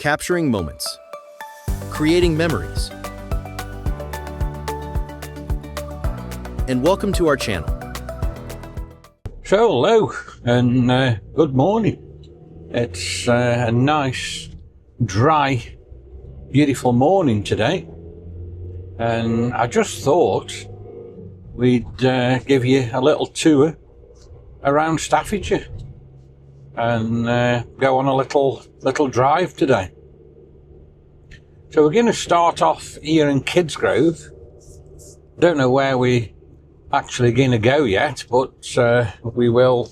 capturing moments, creating memories. And welcome to our channel. So hello and good morning. It's a nice, dry, beautiful morning today, and I just thought we'd give you a little tour around Staffordshire and go on a little drive today. So we're going to start off here in Kidsgrove. Don't know where we actually going to go yet, but we will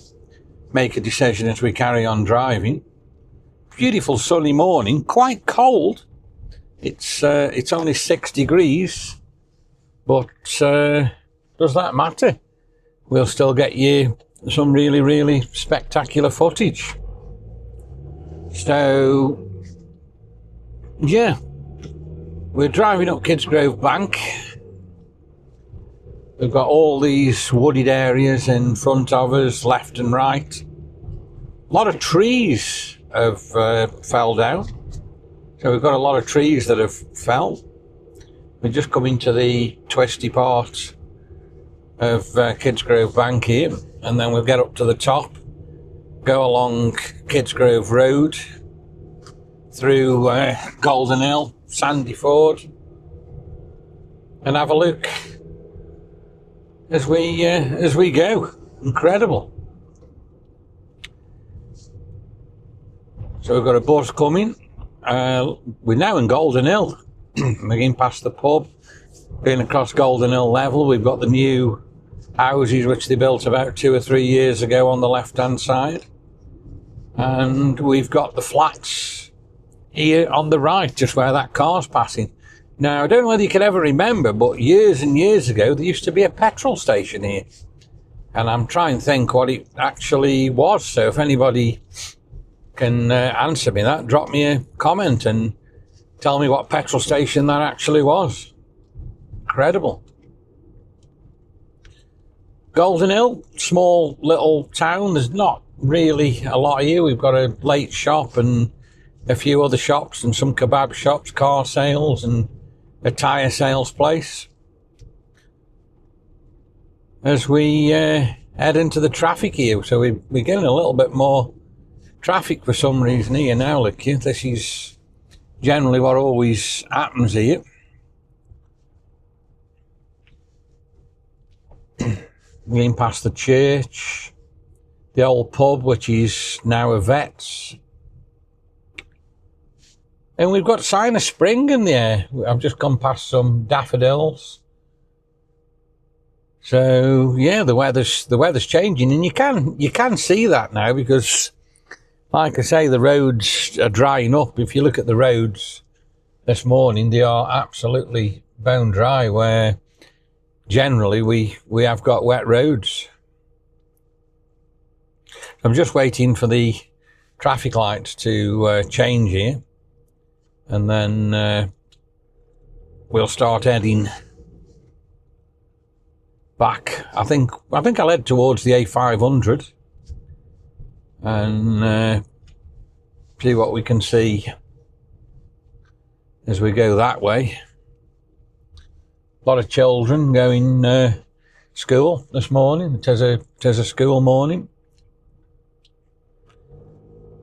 make a decision as we carry on driving. Beautiful sunny morning, quite cold. It's only 6 degrees, but does that matter? We'll still get you some really spectacular footage. So yeah, we're driving up Kidsgrove Bank. We've got all these wooded areas in front of us, left and right. A lot of trees have fell down. So we've got a lot of trees that have fell. We're just coming to the twisty part of Kidsgrove Bank here, and then we'll get up to the top, go along Kidsgrove Road, through Golden Hill, Sandy Ford, and have a look as we go. Incredible. So we've got a bus coming. We're now in Golden Hill. We're going past the pub, going across Golden Hill level. We've got the new houses which they built about 2 or 3 years ago on the left hand side, and we've got the flats here on the right, just where that car's passing. Now I don't know whether you can ever remember, but years and years ago there used to be a petrol station here, and I'm trying to think what it actually was. So if anybody can answer me that, drop me a comment and tell me what petrol station that actually was. Incredible. Golden Hill, small little town. There's not really a lot here. We've got a late shop and a few other shops and some kebab shops, car sales and a tyre sales place. As we head into the traffic here, so we're getting a little bit more traffic for some reason here now. Look, this is generally what always happens here. Going past the church, the old pub, which is now a vet's, and we've got a sign of spring in the air. I've just gone past some daffodils. So yeah, the weather's changing, and you can see that now, because like I say, the roads are drying up. If you look at the roads this morning, they are absolutely bone dry, where generally we have got wet roads. I'm just waiting for the traffic lights to change here, and then we'll start heading back. I think I'll head towards the A500 and see what we can see as we go that way. A lot of children going school this morning. It is a school morning,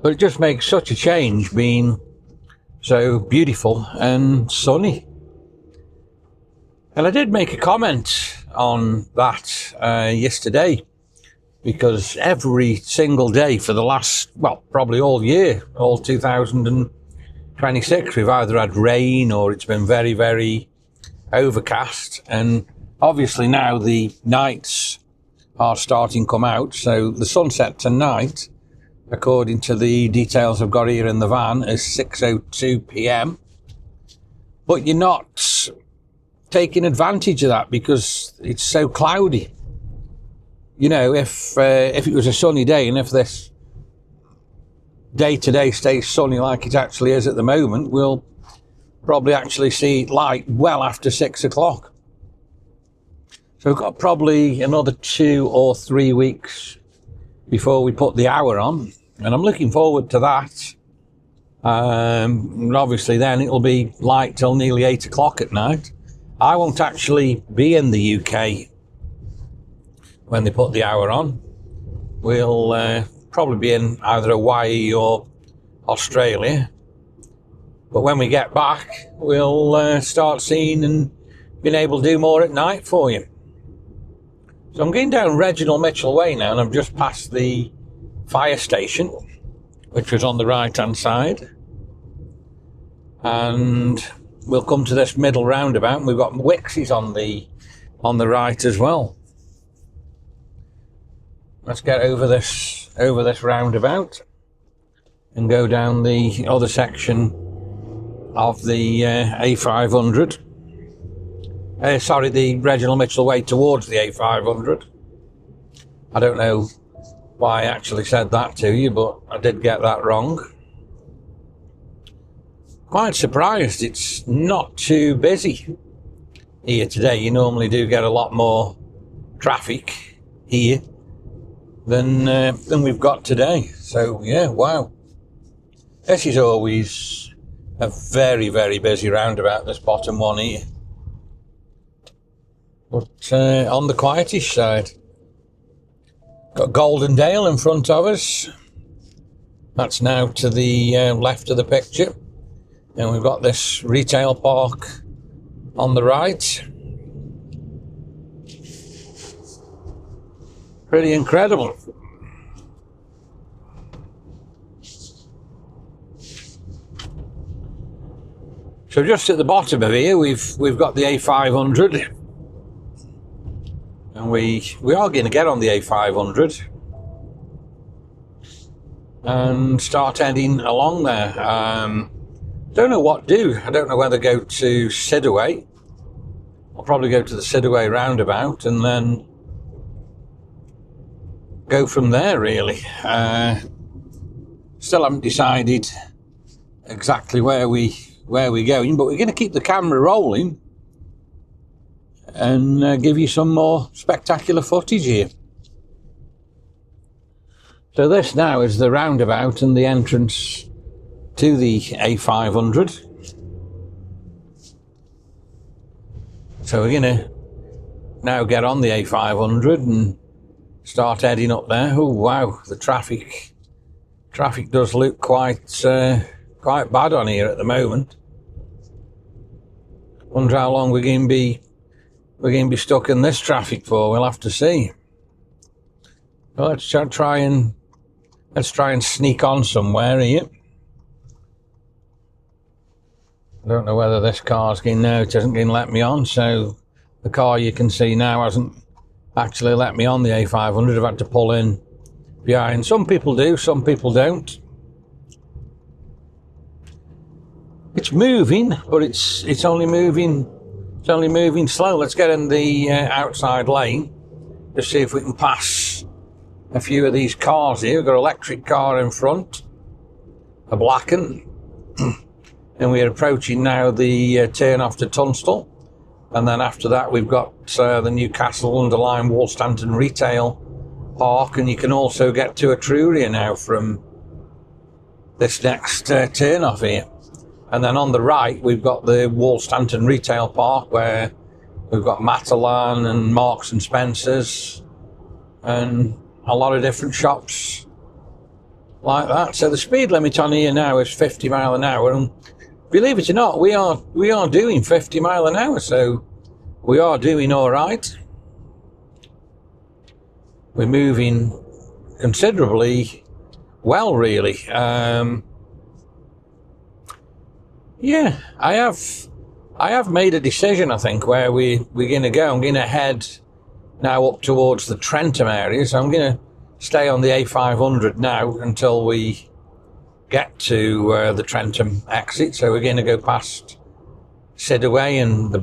but it just makes such a change being so beautiful and sunny. And I did make a comment on that yesterday, because every single day for the last, well, probably all year, all 2026, we've either had rain or it's been very overcast. And obviously now the nights are starting to come out, so the sunset tonight, according to the details I've got here in the van, is 6:02 p.m. But you're not taking advantage of that because it's so cloudy. You know, if it was a sunny day, and if this day today stays sunny like it actually is at the moment, we'll probably actually see light well after 6 o'clock. So we've got probably another 2 or 3 weeks before we put the hour on, and I'm looking forward to that. And obviously then it'll be light till nearly 8 o'clock at night. I won't actually be in the UK when they put the hour on. We'll probably be in either Hawaii or Australia. But when we get back, we'll start seeing and being able to do more at night for you. So I'm going down Reginald Mitchell Way now, and I've just passed the fire station, which was on the right hand side. And we'll come to this middle roundabout, and we've got Wixies on the right as well. Let's get over this roundabout and go down the other section of the A500. The Reginald Mitchell Way towards the A500. I don't know why I actually said that to you, but I did get that wrong. Quite surprised it's not too busy here today. You normally do get a lot more traffic here than we've got today. So yeah, wow. This is always a very, very busy roundabout, this bottom one here. But on the quietish side. Got Golden Dale in front of us. That's now to the left of the picture. And we've got this retail park on the right. Pretty incredible. So just at the bottom of here, we've got the A500. And we are going to get on the A500 and start heading along there. Don't know what to do. I don't know whether to go to Sidaway. I'll probably go to the Sidaway roundabout and then go from there, really. Still haven't decided exactly where we're going, but we're going to keep the camera rolling and give you some more spectacular footage here. So this now is the roundabout and the entrance to the A500. So we're going to now get on the A500 and start heading up there. Oh wow, the traffic does look quite bad on here at the moment. Wonder how long we're going to be stuck in this traffic for. We'll have to see. Well, let's try and sneak on somewhere here. I don't know whether this car's going now. It isn't going to let me on. So the car you can see now hasn't actually let me on the A500. I've had to pull in behind. Some people do, some people don't. It's moving, but it's only moving slow. Let's get in the outside lane to see if we can pass a few of these cars here. We've got an electric car in front, a black one, and we're approaching now the turn off to Tunstall. And then after that we've got the Newcastle Underline Woolstanton Retail Park, and you can also get to Etruria now from this next turn off here. And then on the right, we've got the Woolstanton Retail Park, where we've got Matalan and Marks and Spencer's and a lot of different shops like that. So the speed limit on here now is 50 mile an hour. And believe it or not, we are doing 50 mile an hour. So we are doing all right. We're moving considerably well, really. Yeah, I have made a decision, I think, where we're going to go. I'm going to head now up towards the Trentham area, so I'm going to stay on the A500 now until we get to the Trentham exit. So we're going to go past Sidaway, and the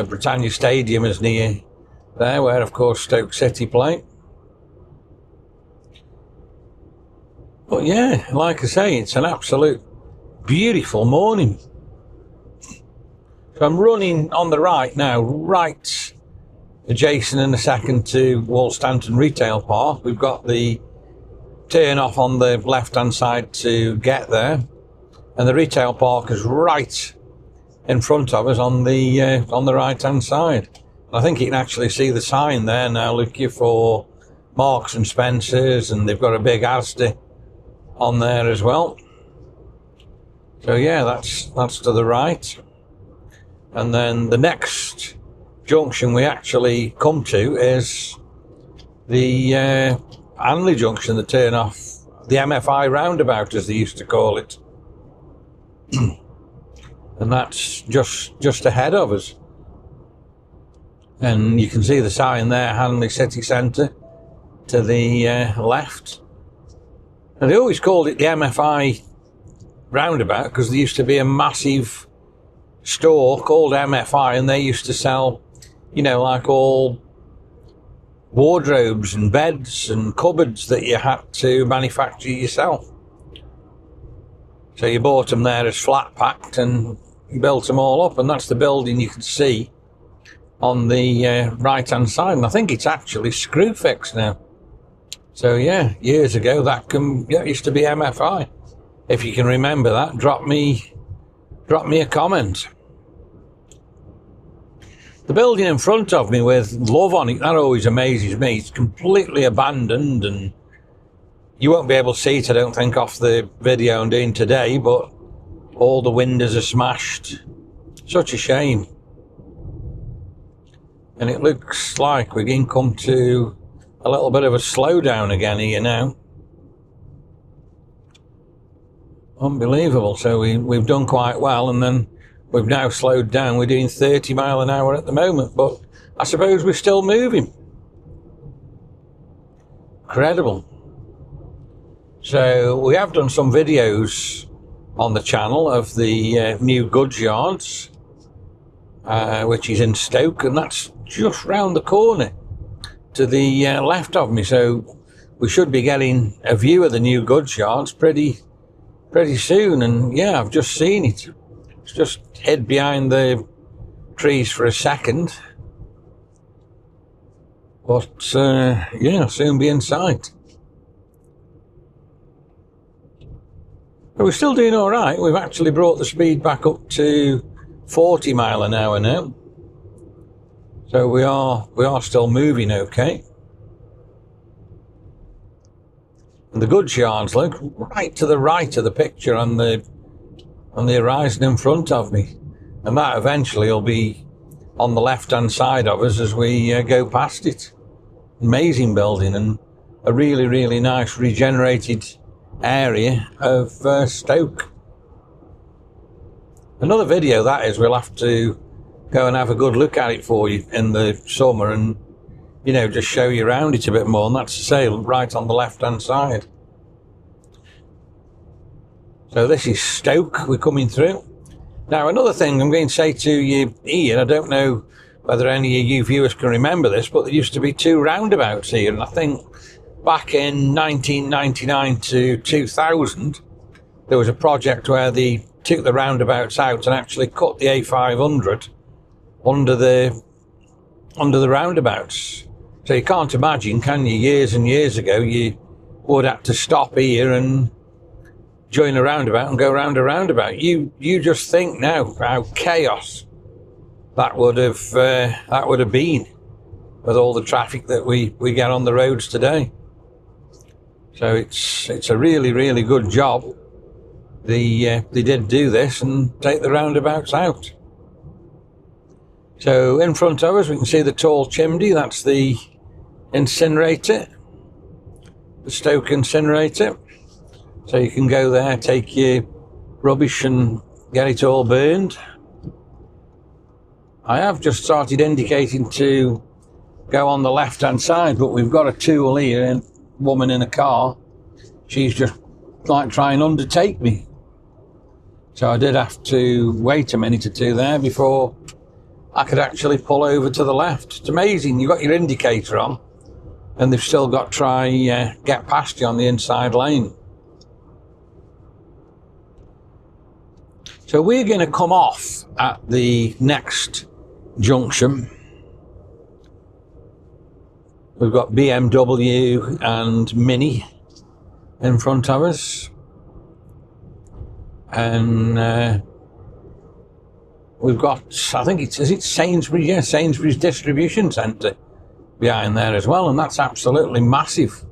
Britannia Stadium is near there, where, of course, Stoke City play. But yeah, like I say, it's an absolute beautiful morning. So I'm running on the right now, right adjacent in a second to Woolstanton Retail Park. We've got the turn off on the left hand side to get there. and the retail park is right in front of us on the right hand side. I think you can actually see the sign there now, looking for Marks and Spencer's, and they've got a big Asda on there as well. So yeah, that's to the right. And then the next junction we actually come to is the Anley Junction, the turn off, the MFI roundabout as they used to call it. And that's just ahead of us. And you can see the sign there, Hanley City Centre, to the left. And they always called it the MFI roundabout because there used to be a massive store called MFI, and they used to sell, you know, like all wardrobes and beds and cupboards that you had to manufacture yourself. So you bought them there as flat packed and built them all up, and that's the building you can see on the right hand side. And I think it's actually screw fixed now. So yeah, years ago that used to be MFI. If you can remember that, drop me a comment. The building in front of me with love on it, that always amazes me. It's completely abandoned, and you won't be able to see it, I don't think, off the video I'm doing today, but all the windows are smashed. Such a shame. And it looks like we're going to come to a little bit of a slowdown again here now. Unbelievable. So we've done quite well, and then we've now slowed down. We're doing 30 mile an hour at the moment, but I suppose we're still moving. Incredible. So we have done some videos on the channel of the new goods yards, which is in Stoke, and that's just round the corner to the left of me. So we should be getting a view of the new goods yards pretty soon. And yeah, I've just seen it. It's just hid behind the trees for a second, but yeah, soon be in sight. But we're still doing all right. We've actually brought the speed back up to 40 mile an hour now, so we are still moving okay. And the goods yards look right to the right of the picture on the horizon in front of me, and that eventually will be on the left hand side of us as we go past it. Amazing building, and a really nice regenerated area of Stoke. Another video that is, we'll have to go and have a good look at it for you in the summer, and you know, just show you around it a bit more. And that's to say, right on the left hand side. So this is Stoke we're coming through. Now, another thing I'm going to say to you here, I don't know whether any of you viewers can remember this, but there used to be two roundabouts here, and I think back in 1999 to 2000 there was a project where they took the roundabouts out and actually cut the A500 under the roundabouts. So you can't imagine, can you, years and years ago you would have to stop here and join a roundabout and go round a roundabout. You just think now how chaos that would have been with all the traffic that we get on the roads today. So it's a really good job. They did do this and take the roundabouts out. So in front of us we can see the tall chimney. That's the incinerator, the Stoke incinerator. So you can go there, take your rubbish and get it all burned. I have just started indicating to go on the left hand side, but we've got a tool here, a woman in a car. She's just like trying to undertake me. So I did have to wait a minute or two there before I could actually pull over to the left. It's amazing, you've got your indicator on and they've still got to try get past you on the inside lane. So we're going to come off at the next junction. We've got BMW and Mini in front of us. and we've got, I think it's Sainsbury's, yeah, Sainsbury's distribution centre behind there as well, and that's absolutely massive.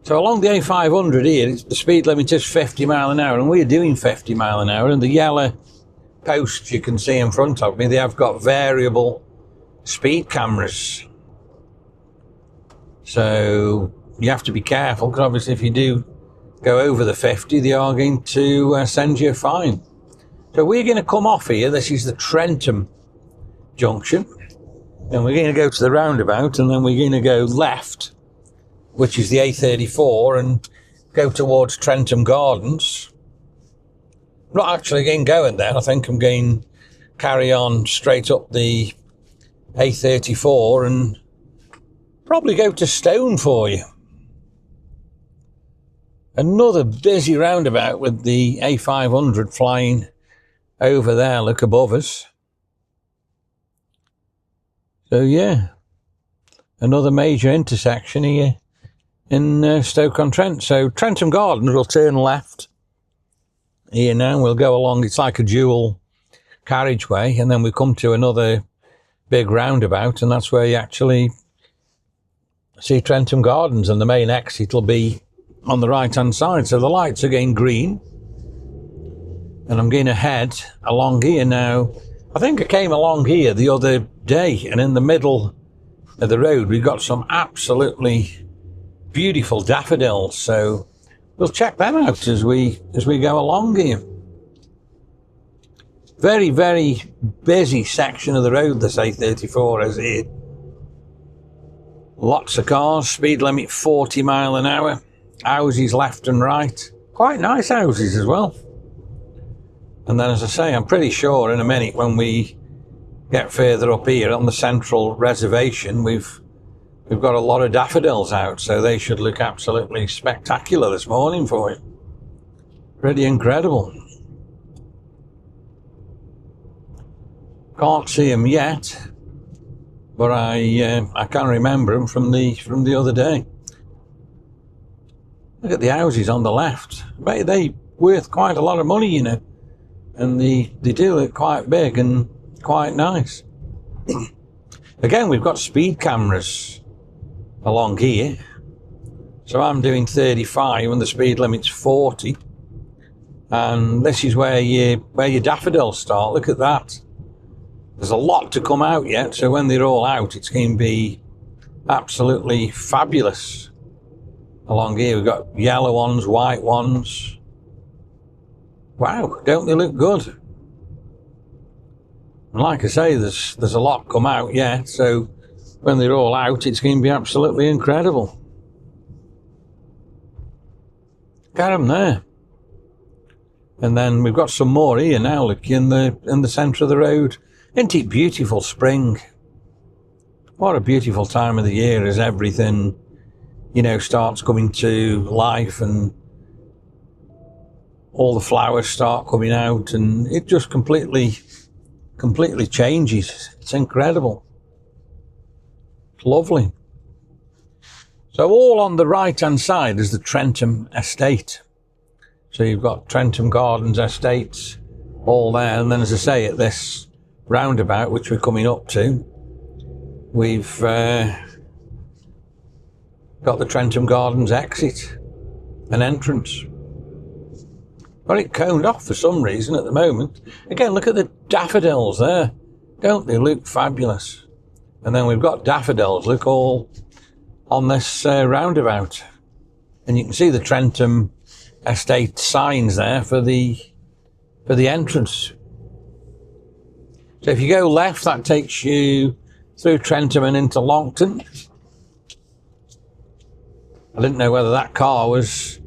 So along the A500 here, the speed limit is 50 mile an hour, and we're doing 50 mile an hour, and the yellow posts you can see in front of me, they have got variable speed cameras. So you have to be careful, because obviously if you do go over the 50, they are going to send you a fine. So we're going to come off here. This is the Trentham junction, and we're going to go to the roundabout, and then we're going to go left, which is the A34, and go towards Trentham Gardens. I'm not actually going there. I think I'm going to carry on straight up the A34 and probably go to Stone for you. Another busy roundabout with the A500 flying over there, look above us. So yeah, another major intersection here in Stoke-on-Trent. So Trentham Gardens, will turn left here now. We'll go along, it's like a dual carriageway, and then we come to another big roundabout, and that's where you actually see Trentham Gardens, and the main exit will be on the right hand side. So the lights are going green, and I'm going to head along here now. I think I came along here the other day, and in the middle of the road we've got some absolutely beautiful daffodils, so we'll check them out as we go along here. Very, very busy section of the road, this A34 is here. Lots of cars, speed limit 40 mile an hour, houses left and right, quite nice houses as well. And then, as I say, I'm pretty sure in a minute when we get further up here on the central reservation, we've got a lot of daffodils out, so they should look absolutely spectacular this morning for you. Pretty incredible. Can't see them yet, but I can remember them from the other day. Look at the houses on the left. They worth quite a lot of money, you know, and they do look quite big and quite nice. Again, we've got speed cameras along here, so I'm doing 35 and the speed limit's 40, and this is where your daffodils start. Look at that. There's a lot to come out yet, so when they're all out, it's going to be absolutely fabulous. Along here we've got yellow ones, white ones. Wow, don't they look good? And like I say, there's a lot come out yet, so when they're all out, it's going to be absolutely incredible. Got them there. And then we've got some more here now, look, in the centre of the road. Isn't it beautiful spring? What a beautiful time of the year as everything, you know, starts coming to life and all the flowers start coming out, and it just completely changes. It's incredible. It's lovely. So all on the right hand side is the Trentham estate. So you've got Trentham Gardens estates all there, and then, as I say, at this roundabout which we're coming up to, we've got the Trentham Gardens exit and entrance. Got it coned off for some reason at the moment. Again, look at the daffodils there. Don't they look fabulous? And then we've got daffodils, look, all on this roundabout. And you can see the Trentham estate signs there for the entrance. So if you go left, that takes you through Trentham and into Longton. I didn't know whether that car was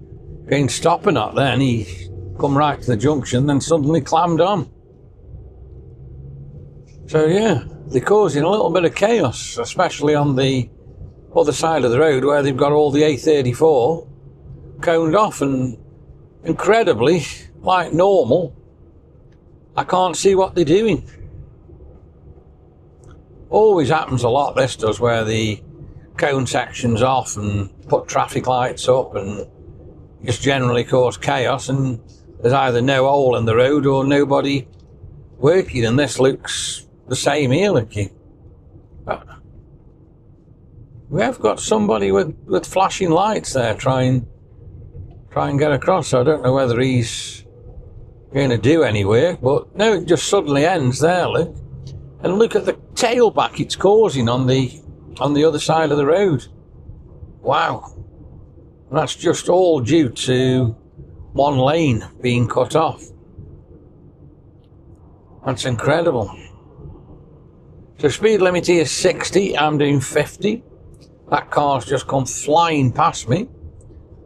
going to stop or not then. He come right to the junction, then suddenly clammed on. So yeah, they're causing a little bit of chaos, especially on the other side of the road where they've got all the A34 coned off, and incredibly, like normal, I can't see what they're doing. Always happens a lot, this does, where the cone section's off and put traffic lights up, and just generally cause chaos, and there's either no hole in the road or nobody working, and this looks the same here, looky. We have got somebody with flashing lights there try and get across, so I don't know whether he's going to do any work, but no, it just suddenly ends there, look. And look at the tailback it's causing on the other side of the road. Wow. And that's just all due to one lane being cut off. That's incredible. So speed limit here is 60, I'm doing 50. That car's just come flying past me.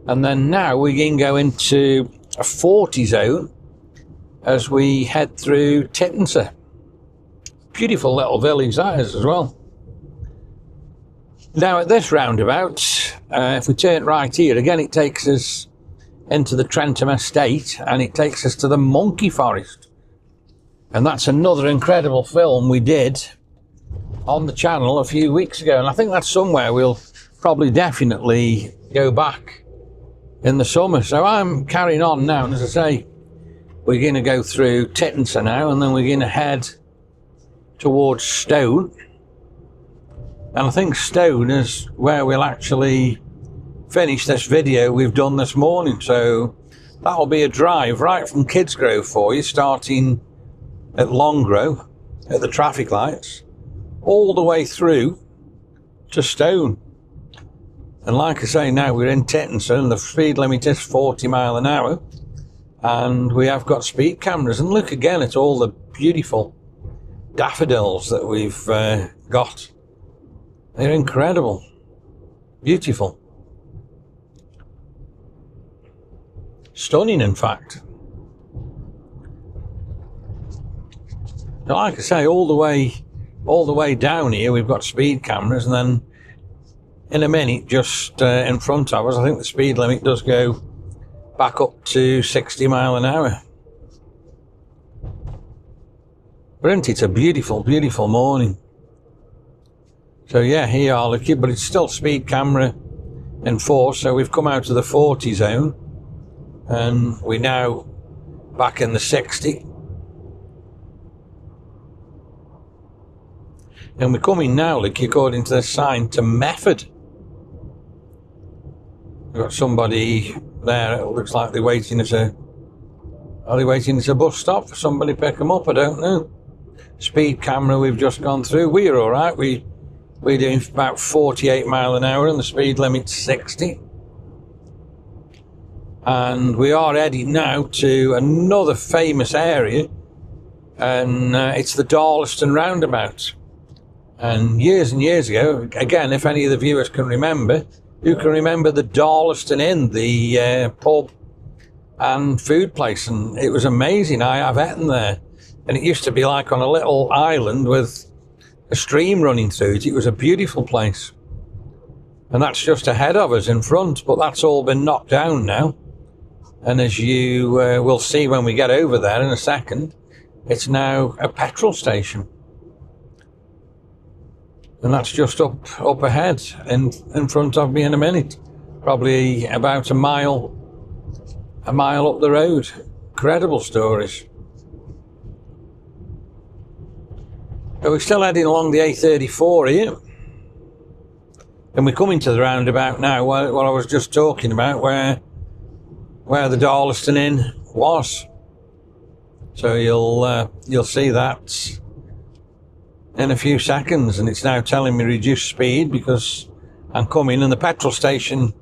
And then now we can go into a 40 zone as we head through Tittenser. Beautiful little village that is as well. Now at this roundabout, if we turn right here, again it takes us into the Trentham Estate and it takes us to the Monkey Forest. And that's another incredible film we did on the channel a few weeks ago. And I think that's somewhere we'll probably definitely go back in the summer. So I'm carrying on now, and as I say, we're going to go through Tittenser now, and then we're going to head towards Stone. And I think Stone is where we'll actually finish this video we've done this morning. So that'll be a drive right from Kidsgrove for you, starting at Longrow at the traffic lights, all the way through to Stone. And like I say, now we're in Tittenser and the speed limit is 40 miles an hour, and we have got speed cameras. And look again at all the beautiful daffodils that we've got. They're incredible, beautiful, stunning in fact. Now, like I say, all the way down here we've got speed cameras, and then in a minute just in front of us I think the speed limit does go back up to 60 miles an hour. But isn't it a beautiful, beautiful morning? So yeah, here are looking, but it's still speed camera in force. So we've come out of the 40 zone and we're now back in the 60. And we're coming now, look, according to the sign, to Mefford. We've got somebody there, it looks like they're waiting at a... Are they waiting at a bus stop for somebody to pick them up? I don't know. Speed camera we've just gone through. We're alright, we're doing about 48 miles an hour and the speed limit's 60. And we are heading now to another famous area, and it's the Darlaston roundabout. And years ago, again, if any of the viewers can remember, who can remember the Darlaston Inn, the pub and food place? And it was amazing. I have eaten there, and it used to be like on a little island with a stream running through it. It was a beautiful place, and that's just ahead of us in front, but that's all been knocked down now. And as you will see when we get over there in a second, it's now a petrol station. And that's just up ahead in front of me in a minute. Probably about a mile up the road. Incredible stories. But we're still heading along the A34 here. And we're coming to the roundabout now, what I was just talking about, where the Darlaston Inn was. So you'll see that in a few seconds, and it's now telling me reduce speed because I'm coming, and the petrol station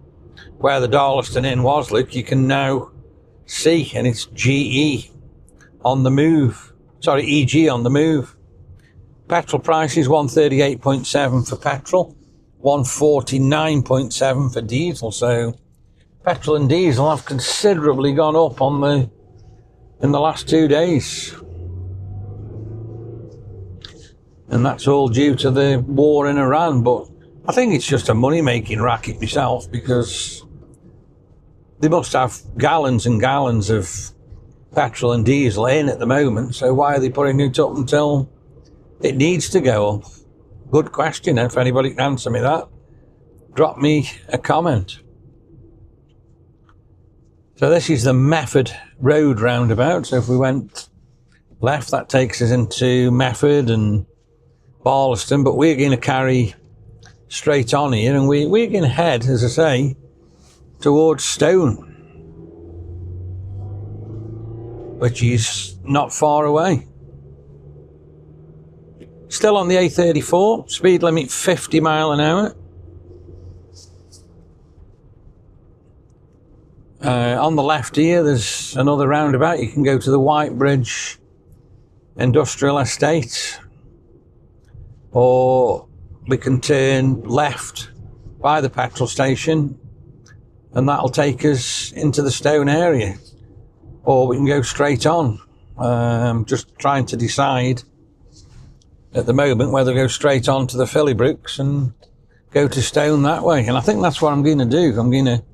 where the Darlaston Inn was, look, you can now see, and it's GE on the move. Sorry, EG on the move. Petrol price is 138.7 for petrol, 149.7 for diesel. So petrol and diesel have considerably gone up in the last 2 days. And that's all due to the war in Iran. But I think it's just a money-making racket myself, because they must have gallons and gallons of petrol and diesel in at the moment. So why are they putting it up until it needs to go up? Good question. If anybody can answer me that, drop me a comment. So this is the Mefford Road roundabout. So if we went left, that takes us into Mefford and Barlaston, but we're going to carry straight on here, and we're going to head, as I say, towards Stone, which is not far away. Still on the A34, speed limit 50 mile an hour. On the left here, there's another roundabout. You can go to the Whitebridge Industrial Estate, or we can turn left by the petrol station, and that'll take us into the Stone area, or we can go straight on. Just trying to decide at the moment whether to go straight on to the Fillybrooks and go to Stone that way, and I think that's what I'm going to do. I'm going to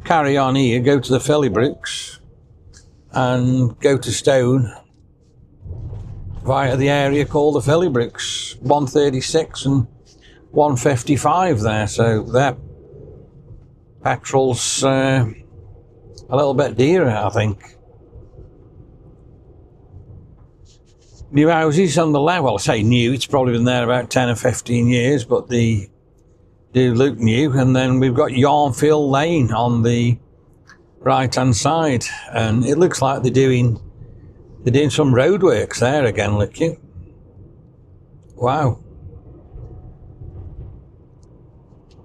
carry on here, go to the Fillybrooks and go to Stone via the area called the Fillybrooks. 136 and 155 there, so their petrol's a little bit dearer, I think. New houses on the left. Well, I say new, it's probably been there about 10 or 15 years, but they do look new. And then we've got Yarnfield Lane on the right hand side, and it looks like they're doing some roadworks there again. Look you. Wow.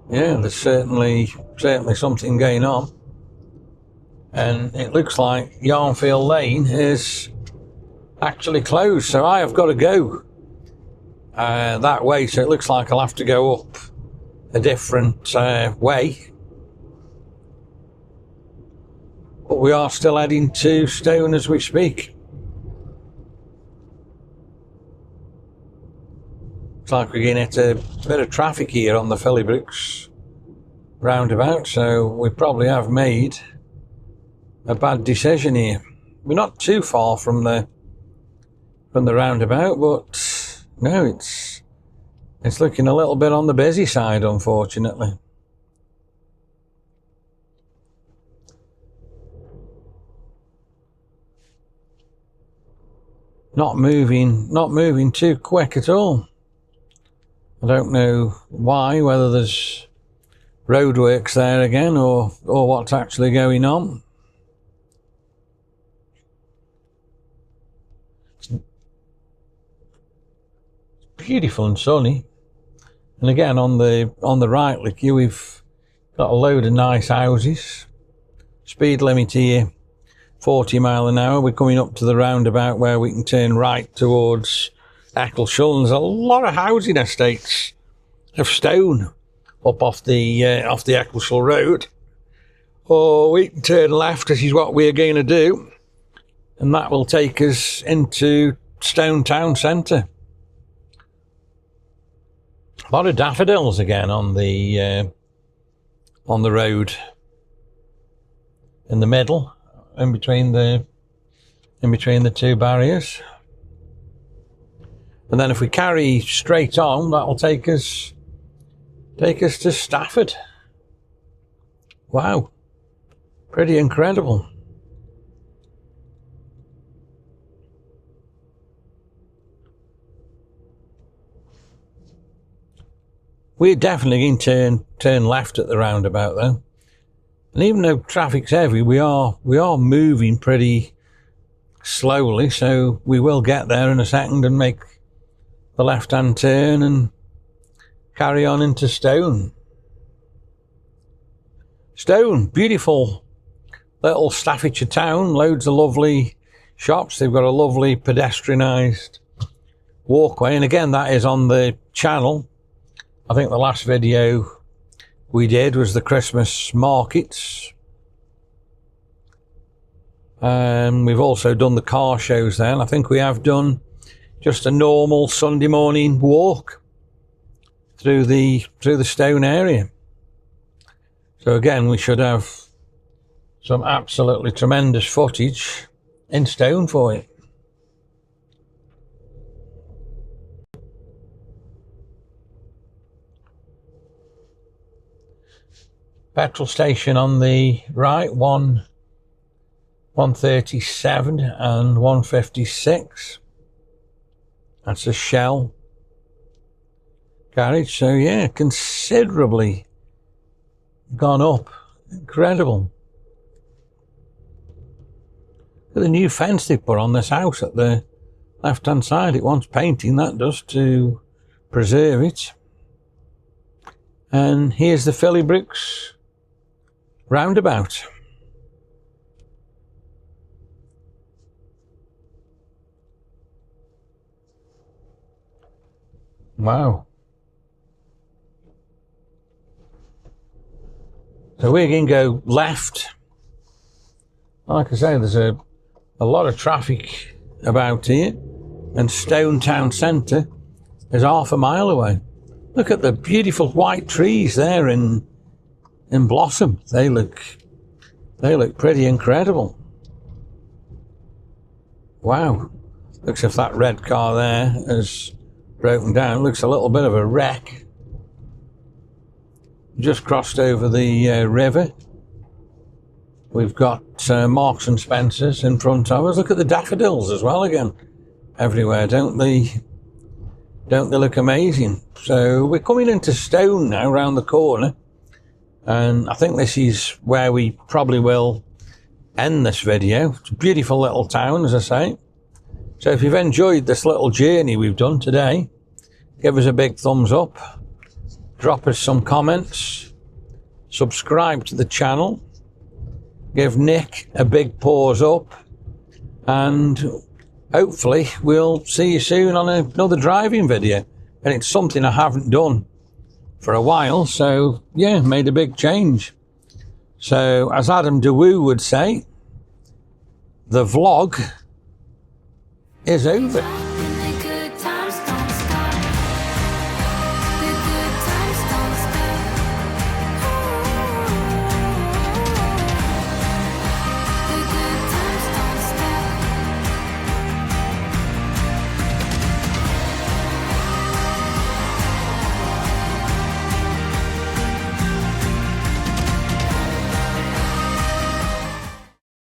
Yeah, there's certainly something going on, and it looks like Yarnfield Lane is actually closed, so I have got to go that way, so it looks like I'll have to go up a different way, but we are still heading to Stone as we speak. Looks like we're going to hit a bit of traffic here on the Fillybrooks roundabout, so we probably have made a bad decision here. We're not too far from the roundabout, but no, it's looking a little bit on the busy side, unfortunately. Not moving too quick at all. I don't know why, whether there's roadworks there again or what's actually going on. It's beautiful and sunny. And again, on the right, look here, we've got a load of nice houses. Speed limit here 40 mile an hour. We're coming up to the roundabout where we can turn right towards Eccleshall, and there's a lot of housing estates of Stone up off the Eccleshall Road. Or we can turn left, this is what we're going to do, and that will take us into Stone town centre. A lot of daffodils again on the road in the middle, in between the two barriers. And then if we carry straight on, that'll take us to Stafford. Wow, pretty incredible. We're definitely going to turn left at the roundabout though. And even though traffic's heavy, we are moving pretty slowly, so we will get there in a second and make the left-hand turn and carry on into Stone. Stone, beautiful little Staffordshire town, loads of lovely shops. They've got a lovely pedestrianised walkway, and again, that is on the channel. I think the last video we did was the Christmas markets. We've also done the car shows there, and I think we have done just a normal Sunday morning walk through the Stone area. So again, we should have some absolutely tremendous footage in Stone for you. Petrol station on the right, 1 137 and 156. That's a Shell garage. So yeah, considerably gone up. Incredible. Look at the new fence they put on this house at the left hand side. It wants painting, that does, to preserve it. And here's the Phillybrooks roundabout. Wow. So we're going to go left. Like I say, there's a lot of traffic about here, and Stone Town Centre is half a mile away. Look at the beautiful white trees there in blossom. They look pretty incredible. Wow. Looks as if that red car there has broken down. Looks a little bit of a wreck. Just crossed over the river. We've got Marks and Spencer's in front of us. Look at the daffodils as well again. Everywhere, don't they look amazing? So we're coming into Stone now, round the corner. And I think this is where we probably will end this video. It's a beautiful little town, as I say. So if you've enjoyed this little journey we've done today, give us a big thumbs up, drop us some comments, subscribe to the channel, give Nick a big paws up, and hopefully we'll see you soon on another driving video. And it's something I haven't done for a while, so yeah, made a big change. So as Adam DeWoo would say, the vlog is over.